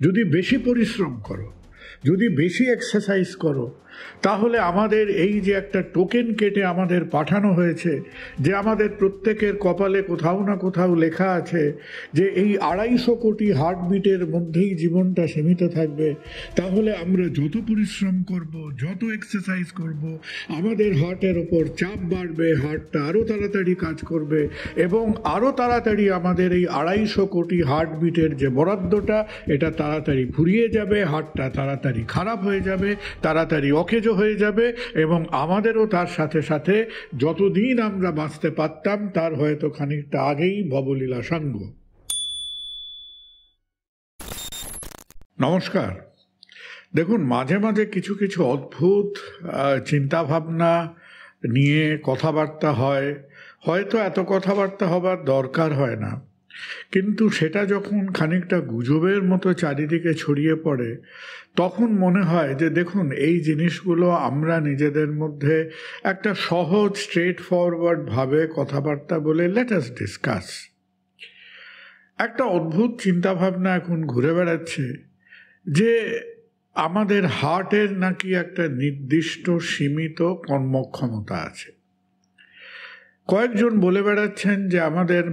যদি বেশি পরিশ্রম করো, যদি বেশি এক্সারসাইজ করো, তাহলে আমাদের এই যে একটা টোকেন কেটে আমাদের পাঠানো হয়েছে, যে আমাদের প্রত্যেকের কপালে কোথাও না কোথাও লেখা আছে যে এই 250 কোটি হার্টবিটের মধ্যেই জীবনটা সীমিত থাকবে, তাহলে আমরা যত পরিশ্রম করব, যত এক্সারসাইজ করব, আমাদের হার্টের ওপর চাপ বাড়বে, হার্টটা আরও তাড়াতাড়ি কাজ করবে এবং আরও তাড়াতাড়ি আমাদের এই 250 কোটি হার্টবিটের যে বরাদ্দটা, এটা তাড়াতাড়ি ফুরিয়ে যাবে, হার্টটা তাড়াতাড়ি খারাপ হয়ে যাবে, তাড়াতাড়ি অকেজো হয়ে যাবে এবং আমাদেরও তার সাথে সাথে যতদিন আমরা বাঁচতে পারতাম তার হয়তো খানিকটা আগেই ভবলীলা সাঙ্গ। নমস্কার। দেখুন, মাঝে মাঝে কিছু কিছু অদ্ভুত চিন্তাভাবনা নিয়ে কথাবার্তা হয়, হয়তো এত কথাবার্তা হবার দরকার হয় না, কিন্তু সেটা যখন খানিকটা গুজবের মতো চারিদিকে ছড়িয়ে পড়ে, তখন মনে হয় যে দেখুন, এই জিনিসগুলো আমরা নিজেদের মধ্যে একটা সহজ স্ট্রেট ফরওয়ার্ড ভাবে কথাবার্তা বলে লেট আস ডিসকাস। একটা অদ্ভুত চিন্তাভাবনা এখন ঘুরে বেড়াচ্ছে যে আমাদের হার্টের নাকি একটা নির্দিষ্ট সীমিত কর্মক্ষমতা আছে। কয়েকজন বলে বেড়াচ্ছেন যে আমাদের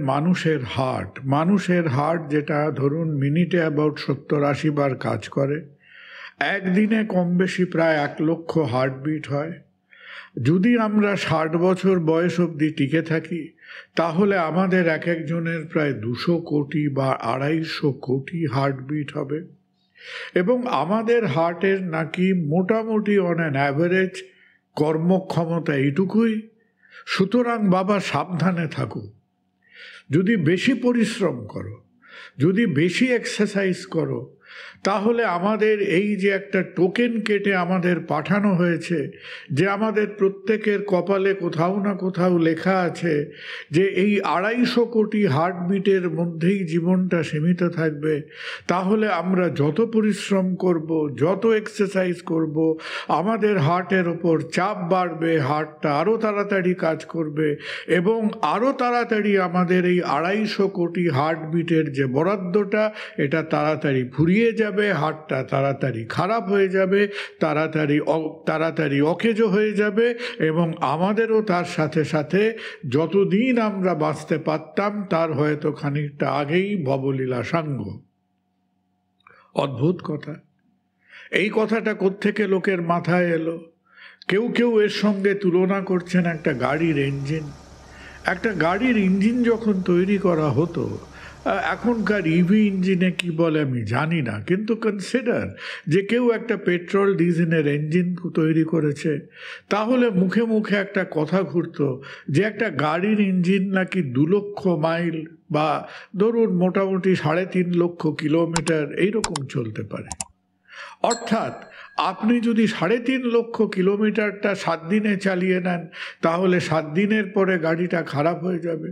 মানুষের হার্ট যেটা ধরুন মিনিটে অ্যাবাউট 70-80 বার কাজ করে, একদিনে কম বেশি প্রায় 1 লক্ষ হার্টবিট হয়। যদি আমরা 60 বছর বয়স অবধি টিকে থাকি, তাহলে আমাদের এক একজনের প্রায় 200 কোটি বা 250 কোটি হার্টবিট হবে এবং আমাদের হার্টের নাকি মোটামুটি অন অ্যান অ্যাভারেজ কর্মক্ষমতা এইটুকুই। সুতরাং বাবা, সাবধানে থাকো। যদি বেশি পরিশ্রম করো, যদি বেশি এক্সারসাইজ করো, তাহলে আমাদের এই যে একটা টোকেন কেটে আমাদের পাঠানো হয়েছে, যে আমাদের প্রত্যেকের কপালে কোথাও না কোথাও লেখা আছে যে এই 250 কোটি হার্টবিটের মধ্যেই জীবনটা সীমিত থাকবে, তাহলে আমরা যত পরিশ্রম করব, যত এক্সারসাইজ করব, আমাদের হার্টের ওপর চাপ বাড়বে, হার্টটা আরও তাড়াতাড়ি কাজ করবে এবং আরও তাড়াতাড়ি আমাদের এই 250 কোটি হার্টবিটের যে বরাদ্দটা, এটা তাড়াতাড়ি ফুরিয়ে যাবে, হার্টটা তাড়াতাড়ি খারাপ হয়ে যাবে, তাড়াতাড়ি অকেজো হয়ে যাবে এবং আমাদেরও তার সাথে সাথে যতদিন আমরা বাঁচতে পারতাম তার হয়তো খানিকটা আগেই ভবলীলা সাঙ্গ। অদ্ভুত কথা। এই কথাটা কোত্থেকে লোকের মাথায় এলো? কেউ কেউ এর সঙ্গে তুলনা করছেন একটা গাড়ির ইঞ্জিন। একটা গাড়ির ইঞ্জিন যখন তৈরি করা হতো, এখনকার ইভি ইঞ্জিনে কি বলে আমি জানি না, কিন্তু কনসিডার যে কেউ একটা পেট্রোল ডিজেলের ইঞ্জিন তৈরি করেছে, তাহলে মুখে মুখে একটা কথা ঘুরতো যে একটা গাড়ির ইঞ্জিন নাকি 2 লক্ষ মাইল বা ধরুন মোটামুটি 3.5 লক্ষ কিলোমিটার এইরকম চলতে পারে। অর্থাৎ আপনি যদি 3.5 লক্ষ কিলোমিটারটা 7 দিনে চালিয়ে নেন, তাহলে 7 দিনের পরে গাড়িটা খারাপ হয়ে যাবে।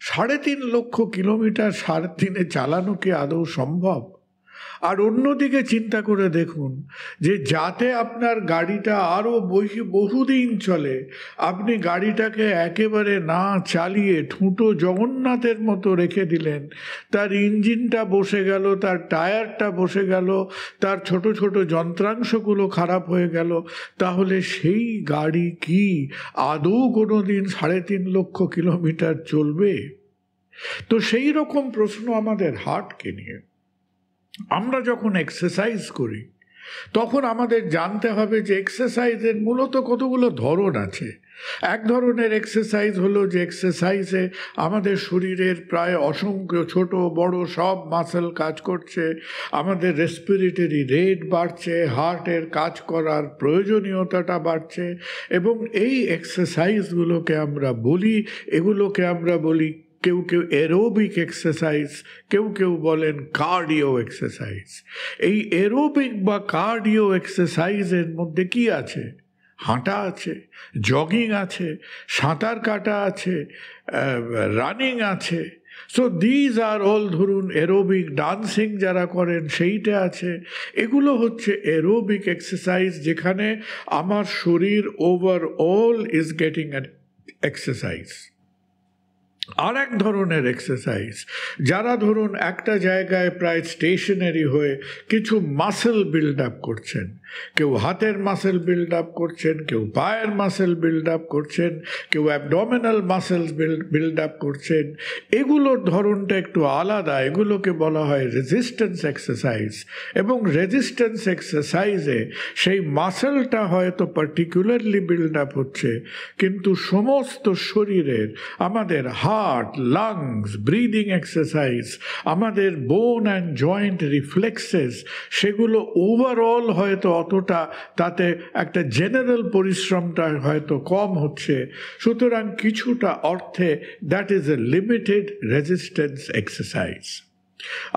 3.5 লক্ষ কিলোমিটার 7 দিনে চালানো কি আদৌ সম্ভব? আর অন্যদিকে চিন্তা করে দেখুন যে যাতে আপনার গাড়িটা আরও বহুদিন চলে, আপনি গাড়িটাকে একেবারে না চালিয়ে ঠুঁটো জগন্নাথের মতো রেখে দিলেন। তার ইঞ্জিনটা বসে গেল, তার টায়ারটা বসে গেল, তার ছোট ছোট যন্ত্রাংশগুলো খারাপ হয়ে গেল, তাহলে সেই গাড়ি কি আদৌ কোনো দিন 3.5 লক্ষ কিলোমিটার চলবে? তো সেই রকম প্রশ্ন আমাদের হার্টকে নিয়ে। আমরা যখন এক্সারসাইজ করি, তখন আমাদের জানতে হবে যে এক্সারসাইজের মূলত কতগুলো ধরন আছে। এক ধরনের এক্সারসাইজ হলো যে এক্সারসাইজে আমাদের শরীরের প্রায় অসংখ্য ছোট বড় সব মাসেল কাজ করছে, আমাদের রেসপিরেটরি রেট বাড়ছে, হার্টের কাজ করার প্রয়োজনীয়তাটা বাড়ছে এবং এই এক্সারসাইজগুলোকে আমরা বলি কেউ কেউ অ্যারোবিক এক্সারসাইজ, কেউ বলেন কার্ডিও এক্সারসাইজ। এই অ্যারোবিক বা কার্ডিও এক্সারসাইজের মধ্যে কি আছে? হাঁটা আছে, জগিং আছে, সাঁতার কাটা আছে, রানিং আছে। সো দিজ আর অল, ধরুন অ্যারোবিক ডান্সিং যারা করেন সেইটা আছে। এগুলো হচ্ছে অ্যারোবিক এক্সারসাইজ, যেখানে আমার শরীর overall is getting an exercise. আর এক ধরনের এক্সারসাইজ, যারা ধরুন একটা জায়গায় প্রায় স্টেশনারি হয়ে কিছু মাসেল বিল্ড আপ করছেন, কেউ হাতের মাসেল বিল্ড আপ করছেন, কেউ পায়ের মাসেল বিল্ড আপ করছেন, কেউ অ্যাবডোমিনাল মাসেলস বিল্ড আপ করছেন, এগুলোর ধরনটা একটু আলাদা। এগুলোকে বলা হয় রেজিস্ট্যান্স এক্সারসাইজ। এবং রেজিস্ট্যান্স এক্সারসাইজে সেই মাসেলটা হয়তো পার্টিকুলারলি বিল্ড আপ হচ্ছে, কিন্তু সমস্ত শরীরের আমাদের হার্ট, লাংস, ব্রিদিং এক্সারসাইজ, আমাদের বোন অ্যান্ড জয়েন্ট রিফ্লেক্সেস, সেগুলো ওভারঅল হয়তো অতটা, তাতে একটা জেনারেল পরিশ্রমটা হয়তো কম হচ্ছে। সুতরাং কিছুটা অর্থে that is a limited resistance exercise.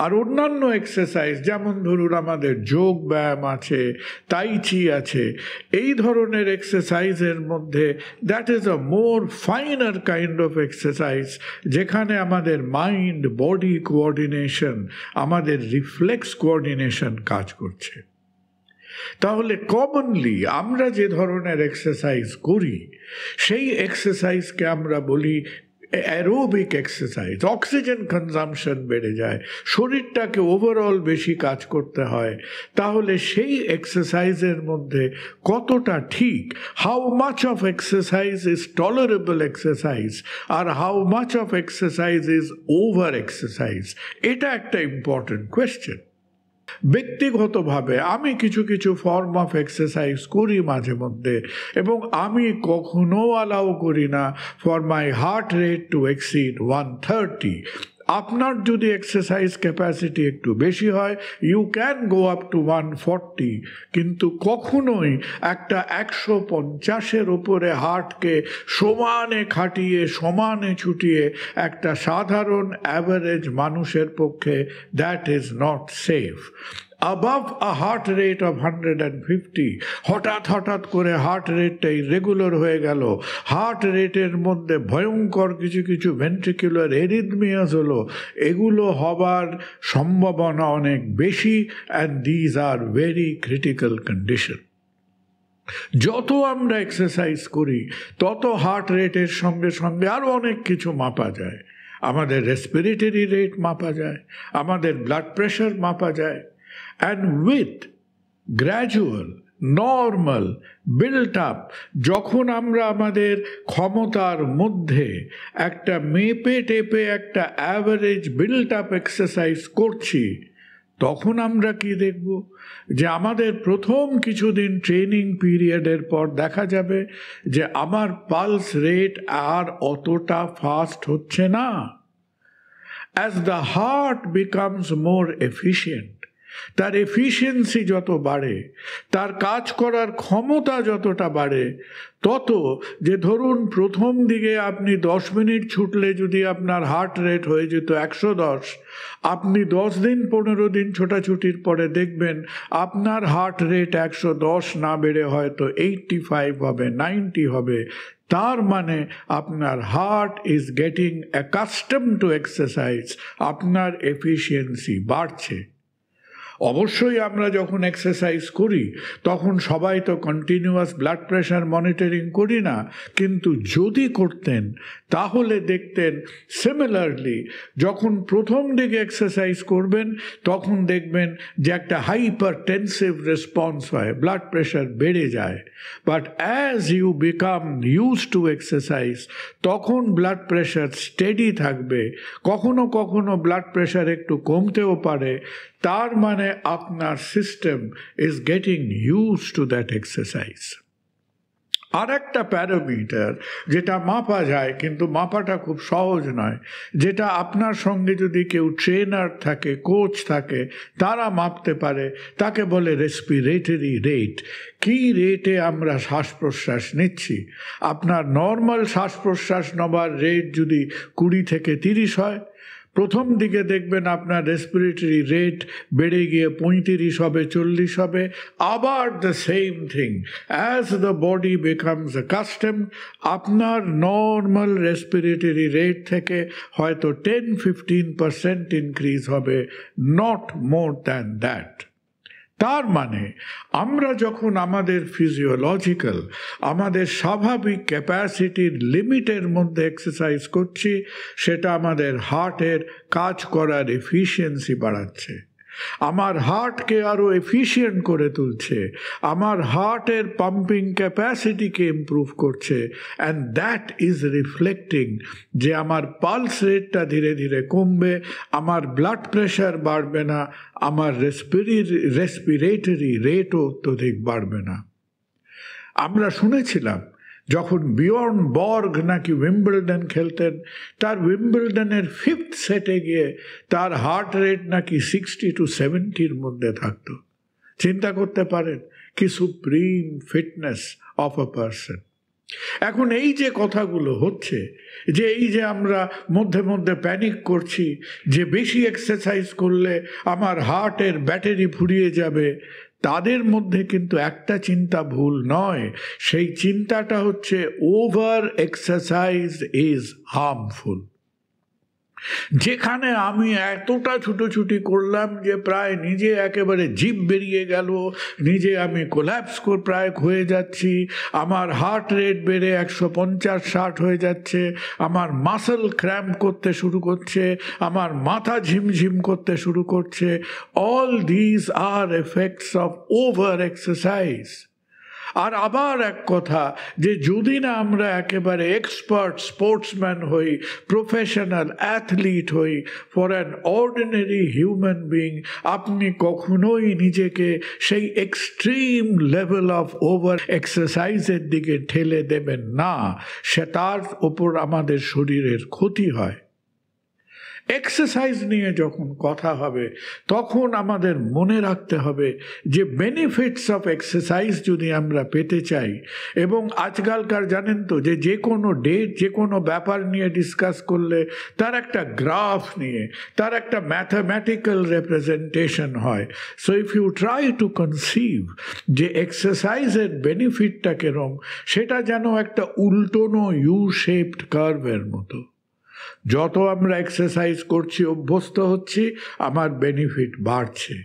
আর অন্যান্য এক্সারসাইজ যেমন ধরুন আমাদের যোগ ব্যায়াম আছে, তাইচি আছে, এই ধরনের এক্সারসাইজের মধ্যে that is a more finer kind of exercise, যেখানে আমাদের মাইন্ড বডি কোঅর্ডিনেশন, আমাদের রিফ্লেক্স কোঅর্ডিনেশন কাজ করছে। তাহলে কমনলি আমরা যে ধরনের এক্সারসাইজ করি সেই এক্সারসাইজকে আমরা বলি অ্যারোবিক এক্সারসাইজ। অক্সিজেন কনজাম্পশন বেড়ে যায়, শরীরটাকে ওভারঅল বেশি কাজ করতে হয়। তাহলে সেই এক্সারসাইজের মধ্যে কতটা ঠিক, how much of exercise is tolerable exercise আর how much of exercise is over exercise, এটা একটা ইম্পর্টেন্ট কোয়েশ্চেন। ব্যক্তিগতভাবে আমি কিছু কিছু ফর্ম অফ এক্সারসাইজ করি মাঝে মধ্যে, এবং আমি কখনো অ্যালাউ করি না for my heart rate to exceed 130। আপনার যদি এক্সারসাইজ ক্যাপাসিটি একটু বেশি হয়, you can go up to 140, কিন্তু কখনোই একটা 150-এর ওপরে হার্টকে সমানে খাটিয়ে সমানে ছুটিয়ে একটা সাধারণ অ্যাভারেজ মানুষের পক্ষে that is not safe. above a heart rate of 150, হঠাৎ করে হার্ট রেটটা ইরেগুলার হয়ে গেল, হার্ট রেটের মধ্যে ভয়ঙ্কর কিছু কিছু ভেন্ট্রিকুলার এরিথমিয়াস হলো, এগুলো হবার সম্ভাবনা অনেক বেশি, and these are very critical condition. যত আমরা এক্সারসাইজ করি তত হার্ট রেটের সঙ্গে সঙ্গে আরও অনেক কিছু মাপা যায়। আমাদের রেসপিরেটরি রেট মাপা যায়, আমাদের ব্লাড প্রেশার মাপা যায়। And with gradual, normal, built up, যখন আমরা আমাদের ক্ষমতার মধ্যে একটা মেপে টেপে একটা অ্যাভারেজ বিল্ট আপ এক্সারসাইজ করছি, তখন আমরা কি দেখব, যে আমাদের প্রথম কিছুদিন ট্রেনিং পিরিয়ডের পর দেখা যাবে যে আমার পালস রেট আর অতটা ফাস্ট হচ্ছে না। As the heart becomes more efficient, তার এফিসিয়েন্সি যত বাড়ে, তার কাজ করার ক্ষমতা যতটা বাড়ে, তত যে ধরুন প্রথম দিকে আপনি 10 মিনিট ছুটলে যদি আপনার হার্ট রেট হয়ে যেত 110, আপনি 10 দিন 15 দিন ছোটাছুটির পরে দেখবেন আপনার হার্ট রেট 110 না বেড়ে হয়তো 85 হবে, 90 হবে। তার মানে আপনার heart is getting accustom two exercise, আপনার এফিসিয়েন্সি বাড়ছে। অবশ্যই আমরা যখন এক্সারসাইজ করি তখন সবাই তো কন্টিনিউয়াস ব্লাড প্রেশার মনিটরিং করি না, কিন্তু যদি করতেন তাহলে দেখতেন সিমিলারলি যখন প্রথম দিকে এক্সারসাইজ করবেন তখন দেখবেন যে একটা হাইপারটেনসিভ রেসপন্স হয়, ব্লাড প্রেশার বেড়ে যায়। But as you become use to exercise তখন ব্লাড প্রেশার স্টেডি থাকবে, কখনো কখনো ব্লাড প্রেশার একটু কমতেও পারে। তার মানে আপনার system is getting use to that exercise. আর একটা প্যারামিটার যেটা মাপা যায়, কিন্তু মাপাটা খুব সহজ নয়, যেটা আপনার সঙ্গে যদি কেউ ট্রেনার থাকে, কোচ থাকে, তারা মাপতে পারে, তাকে বলে রেসপিরেটরি রেট। কী রেটে আমরা শ্বাস প্রশ্বাস নিচ্ছি। আপনার নর্মাল শ্বাস প্রশ্বাস নেবার রেট যদি 20 থেকে 30 হয়, প্রথম দিকে দেখবেন আপনার রেসপিরেটরি রেট বেড়ে গিয়ে 35 হবে, 40 হবে। আবার the same thing, as the body becomes accustomed, আপনার নর্মাল রেসপিরেটরি রেট থেকে হয়তো 10-15% ইনক্রিজ হবে, নট মোর দ্যান দ্যাট। তার মানে আমরা যখন আমাদের ফিজিওলজিক্যাল, আমাদের স্বাভাবিক ক্যাপাসিটির লিমিটের মধ্যে এক্সারসাইজ করছি, সেটা আমাদের হার্টের কাজ করার এফিশিয়েন্সি বাড়াচ্ছে, আমার হার্টকে আরও এফিশিয়েন্ট করে তুলছে, আমার হার্টের পাম্পিং ক্যাপাসিটিকে ইমপ্রুভ করছে, অ্যান্ড দ্যাট ইজ রিফ্লেক্টিং যে আমার পালস রেটটা ধীরে ধীরে কমবে, আমার ব্লাড প্রেশার বাড়বে না, আমার রেসপিরেটরি রেটও অত্যধিক বাড়বে না। আমরা শুনেছিলাম যখন বিয়র্ন বর্গ নাকি উইম্বলডন খেলতেন, তার উইম্বলডনের 5th সেটে গিয়ে তার হার্ট রেট নাকি 60 to 70-র মধ্যে থাকতো। চিন্তা করতে পারেন কি supreme fitness of a person. এখন এই যে কথাগুলো হচ্ছে, যে এই যে আমরা মধ্যে মধ্যে প্যানিক করছি যে বেশি এক্সারসাইজ করলে আমার হার্টের ব্যাটারি ফুরিয়ে যাবে, তাদের মধ্যে কিন্তু একটা চিন্তা ভুল নয়। সেই চিন্তাটা হচ্ছে ওভার এক্সারসাইজ ইজ হার্মফুল। যেখানে আমি এতটা ছুটোছুটি করলাম যে প্রায় নিজে একেবারে জিভ বেরিয়ে গেল, নিজে আমি কোল্যাপস প্রায় হয়ে যাচ্ছি, আমার হার্ট রেট বেড়ে 150-60 হয়ে যাচ্ছে, আমার মাসল ক্র্যাম্প করতে শুরু করছে, আমার মাথা ঝিমঝিম করতে শুরু করছে। All this are effects of over exercise. আর আবার এক কথা, যে যদি না আমরা একেবারে এক্সপার্ট স্পোর্টসম্যান হই, প্রফেশনাল অ্যাথলিট হই, for an ordinary human being আপনি কখনোই নিজেকে সেই এক্সট্রিম লেভেল অফ ওভার এক্সারসাইজের দিকে ঠেলে দেবেন না, সে তার ওপর আমাদের শরীরের ক্ষতি হয়। এক্সারসাইজ নিয়ে যখন কথা হবে তখন আমাদের মনে রাখতে হবে যে বেনিফিটস অফ এক্সারসাইজ যদি আমরা পেতে চাই, এবং আজকালকার জানেন তো যে কোনো ডেট, যে কোনো ব্যাপার নিয়ে ডিসকাস করলে তার একটা গ্রাফ নিয়ে, তার একটা ম্যাথামেটিক্যাল রিপ্রেজেন্টেশন হয়। So if you try to conceive যে এক্সারসাইজের বেনিফিটটা কেরম, সেটা যেন একটা উল্টোনো ইউ শেপড কার্ভের মতো। যত আমরা এক্সারসাইজ করছি, অভ্যস্ত হচ্ছি, আমার বেনিফিট বাড়ছে।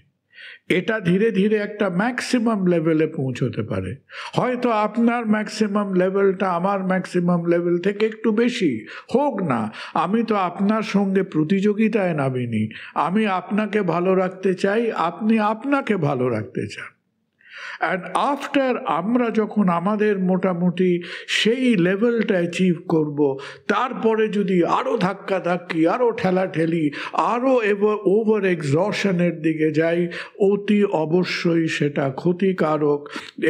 এটা ধীরে ধীরে একটা ম্যাক্সিমাম লেভেলে পৌঁছতে পারে। হয়তো আপনার ম্যাক্সিমাম লেভেলটা আমার ম্যাক্সিমাম লেভেল থেকে একটু বেশি হোক না, আমি তো আপনার সঙ্গে প্রতিযোগিতায় নামিনি। আমি আপনাকে ভালো রাখতে চাই, আপনি আপনাকে ভালো রাখতে চান। অ্যান্ড আফটার আমরা যখন আমাদের মোটামুটি সেই লেভেলটা অ্যাচিভ করব, তারপরে যদি আরও ধাক্কাধাক্কি, আরও ঠেলাঠেলি, আরও ওভার এক্সশনের দিকে যাই, অতি অবশ্যই সেটা ক্ষতিকারক।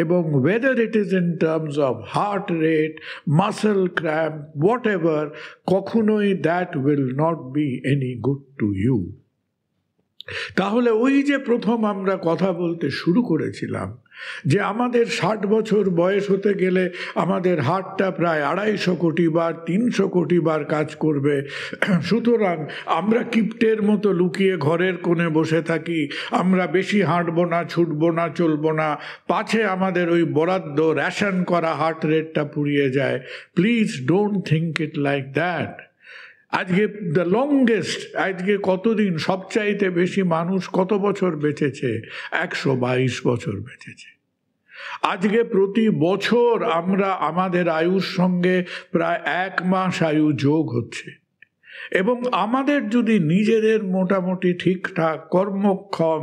এবং whether it is in terms of heart rate, muscle cramp, whatever, কখনোই that will not be any good to you. তাহলে ওই যে প্রথম আমরা কথা বলতে শুরু করেছিলাম যে আমাদের 60 বছর বয়স হতে গেলে আমাদের হার্টটা প্রায় 250 কোটি বার, 300 কোটি বার কাজ করবে। সুতরাং আমরা কিপ্টের মতো লুকিয়ে ঘরের কোণে বসে থাকি, আমরা বেশি হাঁটবো না, ছুটবো না, চলবো না, পাছে আমাদের ওই বরাদ্দ রেশন করা হার্ট রেটটা পুড়িয়ে যায়। Please don't think it like that. আজকে দ্য লংগেস্ট, আজকে কতদিন সবচাইতে বেশি মানুষ কত বছর বেঁচেছে? 122 বছর বেঁচেছে। আজকে প্রতি বছর আমরা আমাদের আয়ুর সঙ্গে প্রায় 1 মাস আয়ু যোগ হচ্ছে। এবং আমাদের যদি নিজেদের মোটামুটি ঠিকঠাক কর্মক্ষম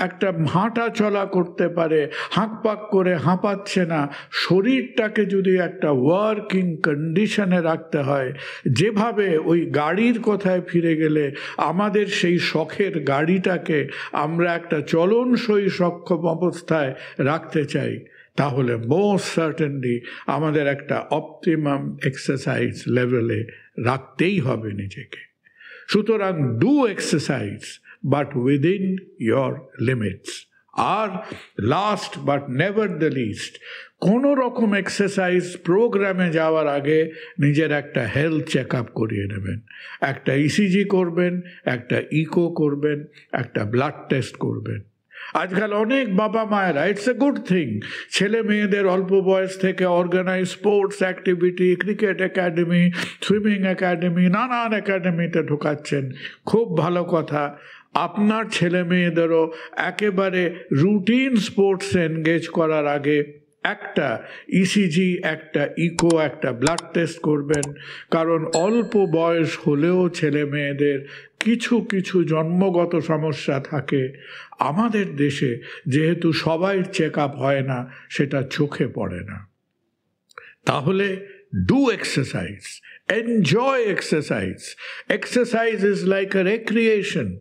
একটা হাঁটা চলা করতে পারে, হাঁকপাক করে হাঁপাচ্ছে না, শরীরটাকে যদি একটা ওয়ার্কিং কন্ডিশনে রাখতে হয়, যেভাবে ওই গাড়ির কথায় ফিরে গেলে আমাদের সেই শখের গাড়িটাকে আমরা একটা চলনসই সক্ষম অবস্থায় রাখতে চাই, তাহলে মোস্ট সার্টেনলি আমাদের একটা অপটিমাম এক্সারসাইজ লেভেলে রাখতেই হবে নিজেকে। সুতরাং do exercise, but within your limits. আর last but never the least, কোনো রকম এক্সারসাইজ প্রোগ্রামে যাওয়ার আগে নিজের একটা হেলথ চেক আপ করিয়ে নেবেন। একটা ইসিজি করবেন, একটা ইকো করবেন, একটা ব্লাড টেস্ট করবেন। আজকাল অনেক বাবা মায়েরা, ইটস এ গুড থিং, ছেলে মেয়েদের অল্প বয়স থেকে organise sports activity, cricket academy, swimming academy, নানান একাডেমিতে ঢোকাচ্ছেন। খুব ভালো কথা। আপনার ছেলে মেয়েদেরও একেবারে রুটিন স্পোর্টসে এনগেজ করার আগে একটা ইসিজি, একটা ইকো, একটা ব্লাড টেস্ট করবেন। কারণ অল্প বয়স হলেও ছেলে মেয়েদের কিছু কিছু জন্মগত সমস্যা থাকে। আমাদের দেশে যেহেতু সবাই চেক আপ হয় না, সেটা চোখে পড়ে না। তাহলে do exercise, enjoy exercise. Exercise is like a recreation.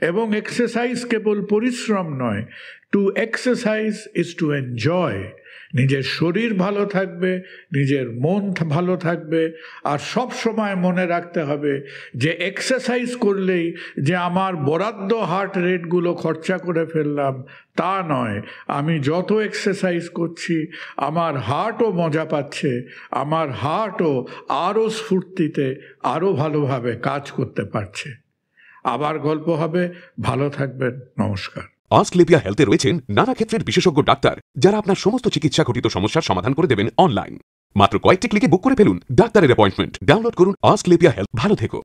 এবং এক্সারসাইজ কেবল পরিশ্রম নয়, to exercise is to enjoy. নিজের শরীর ভালো থাকবে, নিজের মন ভালো থাকবে। আর সব সময় মনে রাখতে হবে যে এক্সারসাইজ করলেই যে আমার বরাদ্দ হার্ট রেটগুলো খরচা করে ফেললাম তা নয়। আমি যত এক্সারসাইজ করছি আমার হার্টও মজা পাচ্ছে, আমার হার্টও আরও স্ফূর্তিতে আরও ভালোভাবে কাজ করতে পারছে। আবার গল্প হবে। ভালো থাকবেন। নমস্কার। অস্ক্লেপিয়া হেলথে রয়েছেন নানা ক্ষেত্রের বিশেষজ্ঞ ডাক্তার, যারা আপনার সমস্ত চিকিৎসা ঘটিত সমস্যার সমাধান করে দেবেন অনলাইন। মাত্র কয়েকটি ক্লিকে বুক করে ফেলুন ডাক্তারের অ্যাপয়েন্টমেন্ট। ডাউনলোড করুন অস্ক্লেপিয়া হেলথ। ভালো থেকো।